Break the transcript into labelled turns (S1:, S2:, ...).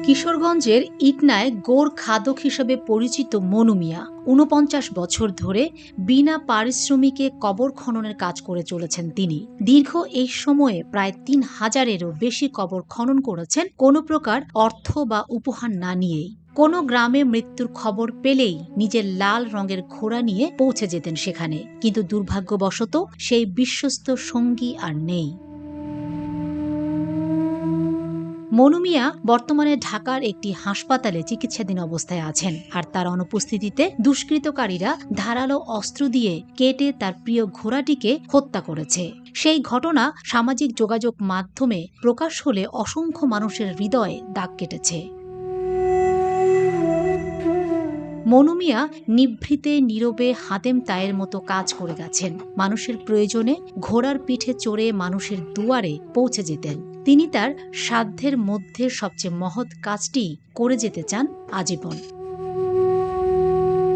S1: কিশোরগঞ্জের ইটনায় গোর খাদক হিসেবে পরিচিত মনু মিয়া ৪৯ বছর ধরে বিনা পারিশ্রমিকে কবর খননের কাজ করে চলেছেন তিনি। দীর্ঘ এই সময়ে প্রায় ৩,০০০-এরও বেশি কবর খনন করেছেন কোনো প্রকার অর্থ বা উপহার না নিয়েই। কোনো গ্রামে মৃত্যুর খবর পেলেই নিজের লাল রঙের ঘোড়া নিয়ে পৌঁছে যেতেন সেখানে, কিন্তু দুর্ভাগ্যবশত সেই বিশ্বস্ত সঙ্গী আর নেই। মনু মিয়া বর্তমানে ঢাকার একটি হাসপাতালে চিকিৎসাধীন অবস্থায় আছেন, আর তার অনুপস্থিতিতে দুষ্কৃতকারীরা ধারালো অস্ত্র দিয়ে কেটে তার প্রিয় ঘোড়াটিকে হত্যা করেছে। সেই ঘটনা সামাজিক যোগাযোগ মাধ্যমে প্রকাশ হলে অসংখ্য মানুষের হৃদয়ে দাগ কেটেছে। মনু মিয়া নিভৃতে নীরবে হাতেম তায়ের মতো কাজ করে গেছেন। মানুষের প্রয়োজনে ঘোড়ার পিঠে চড়ে মানুষের দুয়ারে পৌঁছে যেতেন। তিনি তার সাধ্যের মধ্যে সবচেয়ে মহৎ কাজটি করে যেতে চান আজীবন।